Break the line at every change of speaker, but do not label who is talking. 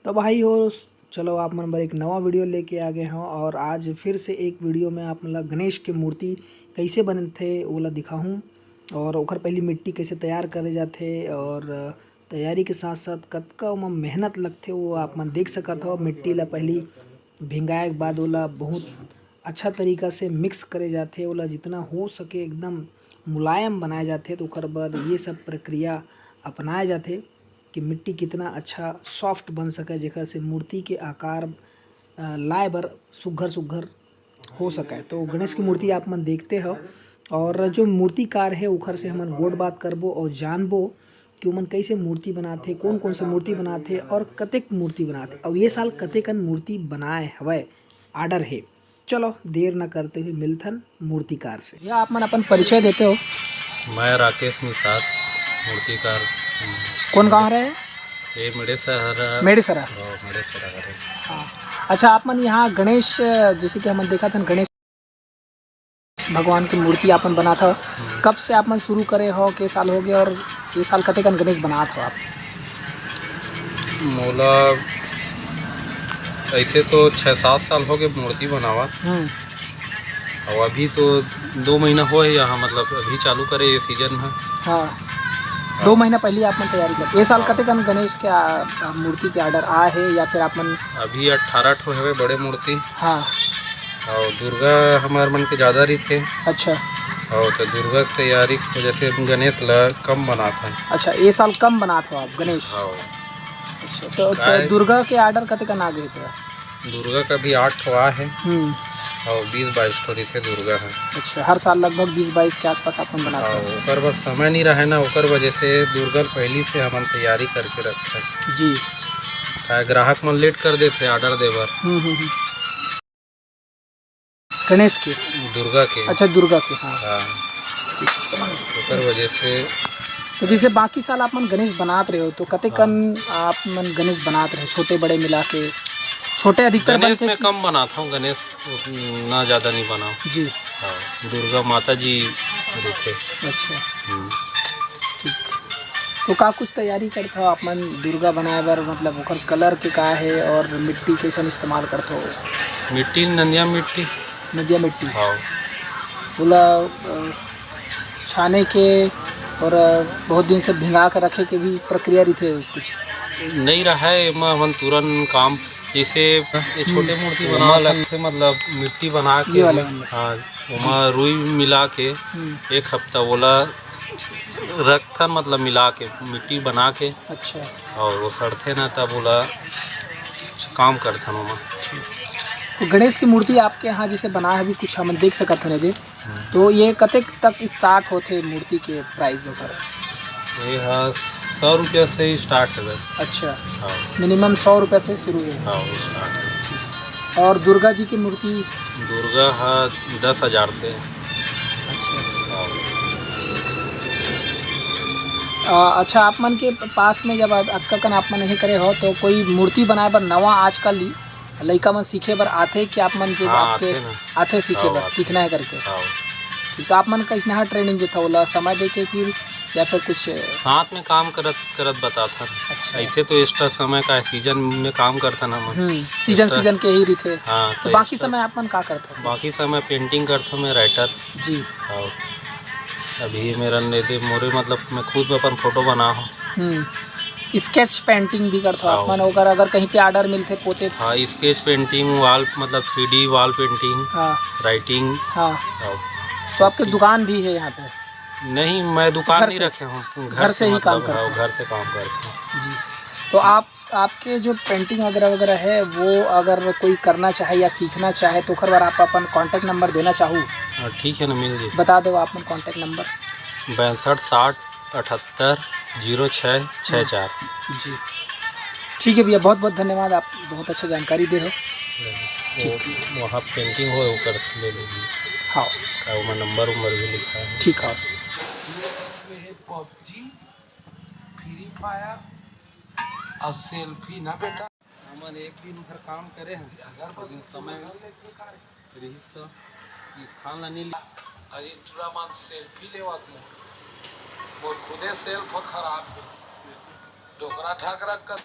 तो भाई हो, चलो आप मन बर एक नवा वीडियो लेके आ गए हों। और आज फिर से एक वीडियो में आप मतलब गणेश की मूर्ति कैसे बने थे ओला दिखाऊँ और ओकर पहली मिट्टी कैसे तैयार करे जाते और तैयारी के साथ साथ कतका ओमा मेहनत लगथे वो आप मन देख सकत हो। मिट्टी ला पहली भिंगाए के बाद ओला बहुत अच्छा तरीका से मिक्स करे जाते, ओला जितना हो सके एकदम मुलायम बनाए जाते। तो ओकर बर ये सब प्रक्रिया अपनाए जाते कि मिट्टी कितना अच्छा सॉफ्ट बन सके, जेकर से मूर्ति के आकार लाए बर सुघर हो सके। तो गणेश की मूर्ति आप मन देखते हो और जो मूर्तिकार है ओखर से हमन गोड़ बात करबो और जानबो कि ओमन कैसे मूर्ति बनाथे, कौन कौन से मूर्ति बनाथे और कतेक मूर्ति बनाथे और ये साल कतेकन मूर्ति बनाए हवय, आर्डर है। चलो देर न करते हुए मिलथन मूर्तिकार से। या आप मन अपन परिचय देते हो?
मैं राकेश निषाद, मूर्तिकार।
कौन गाँव रहे?
ये मेड़ेसरा।
मेड़ेसरा।
हाँ।
अच्छा, आप मन यहाँ गणेश, जैसे कि हमन देखा था गणेश भगवान की मूर्ति आपन बना था, कब से आप मन शुरू करे हो, के साल हो गए और ये साल कतेकन गणेश बनात हो आप?
मोला ऐसे तो 6-7 साल हो गए मूर्ति बनावा। और अभी तो 2 महीना हो है यहाँ, मतलब अभी चालू करे ये सीजन में।
हाँ, 2 महीना पहले आप मन तैयारी कर। ये साल कतेकन गणेश के मूर्ति के ऑर्डर आए है या फिर आप मन?
अभी 18 ठो है बड़े मूर्ति।
हाँ।
और दुर्गा हमारे मन के ज़्यादा रही थे।
अच्छा।
और तो दुर्गा की तैयारी की वजह से गणेश ला कम बना था।
अच्छा, ये साल कम बनाते हो आप गणेश?
हाँ।
अच्छा, तो दुर्गा के ऑर्डर कतेकन आ गए थे?
दुर्गा का भी 8 ठो आ है और 20-22 ठो थे दुर्गा है।
अच्छा, हर साल लगभग 20-22 के आसपास आप बनाते हैं?
ओकर बस समय नहीं रहे ना, ओकर वजह से दुर्गा पहली से हम तैयारी करके रखते हैं
जी।
ग्राहक मन लेट कर देते ऑर्डर देवर।
गणेश के?
दुर्गा के।
अच्छा, दुर्गा के। हाँ।
ओकर वजह से
तो जैसे बाकी साल आप मन गणेश बनाते रहे हो, तो कतेकन आप मन गणेश बनाते रहे, छोटे बड़े मिला के? छोटे अधिकतर
गणेश में कम बनाता हूँ, गणेश ना ज़्यादा नहीं बनाओ
जी।
हाँ, दुर्गा माता जी रुके।
अच्छा, ठीक। तो का कुछ तैयारी करते हो आप मन दुर्गा बनाए बर, मतलब ओकर कलर के का है और मिट्टी कैसे इस्तेमाल करते हो?
मिट्टी नदिया मिट्टी।
नदिया मिट्टी।
हाँ।
बोला छाने के और बहुत दिन से भिंगा कर रखे के भी प्रक्रिया रही थे कुछ?
नहीं रहा है हम तुरंत काम, जैसे ये छोटे मूर्ति बना लगते, मतलब मिट्टी बना के हाँ वहाँ रुई मिला के 1 हफ्ता बोला रखता, मतलब मिला के मिट्टी बना के।
अच्छा। और
वो सड़ते ना तब बोला काम करता वहाँ।
तो गणेश की मूर्ति आपके यहाँ जैसे बना है, अभी कुछ हम देख सकते हैं, तो ये कतेक तक स्टार्ट होते मूर्ति के प्राइस होकर?
ये 100 रुपये से ही स्टार्ट है बस।
अच्छा। हाँ। मिनिमम 100 रुपये से शुरू है? हाँ,
स्टार्ट है।
और दुर्गा जी की मूर्ति?
दुर्गा है 10,000 से।
अच्छा। अच्छा, आप मन के पास में जब अतकन आप मन नहीं करे हो, तो कोई मूर्ति बनाए बर नवा आजकल लड़का मन सीखे बर आते कि आप मन जो आपके आते सीखे बर, सीखना है करके? तो आप मन कैसे ट्रेनिंग देता होला, समय दे के फिर या फिर कुछ
साथ में काम करत बताता? अच्छा। ऐसे तो एक्स्ट्रा समय का सीजन में काम करता ना मन।
सीजन के ही रहते।
हाँ।
तो बाकी समय आप मन का करते?
बाकी समय पेंटिंग करता मैं, राइटर
जी।
और अभी मेरा मोरे मतलब मैं खुद अपन फोटो बना हूँ।
स्केच पेंटिंग भी करता हूँ आप मन? अगर कहीं पे ऑर्डर मिलते पोते? हाँ,
स्केच पेंटिंग, वॉल मतलब 3D वॉल पेंटिंग। हाँ। राइटिंग।
हाँ। तो आपकी दुकान भी है यहाँ पे?
नहीं, मैं दुकान नहीं रखे हूँ,
घर से ही काम करता हूँ।
घर से काम करता हूँ
जी। तो आपके जो पेंटिंग वगैरह है, वो अगर कोई करना चाहे या सीखना चाहे तो खर बार आप अपन कांटेक्ट नंबर देना चाहूँ?
ठीक है ना, मिल जाए।
बता दो आप कांटेक्ट नंबर।
62 60 78 06 64।
जी, ठीक है भैया, बहुत बहुत धन्यवाद, आप बहुत अच्छा जानकारी दे हो।
वहाँ पेंटिंग हो कर ले लीजिए।
हाँ,
वहाँ नंबर भी लिखा है।
ठीक है।
पबजी, फ्री फायर और सेल्फी ना बेटा।
हम एक दिन भर काम करे हैं, लेकिन समय रही तो इस खान ला नहीं।
अरे ड्रामा सेल्फी लेवत में वो खुदे सेल्फ खराब है, डोकरा ठाकरा का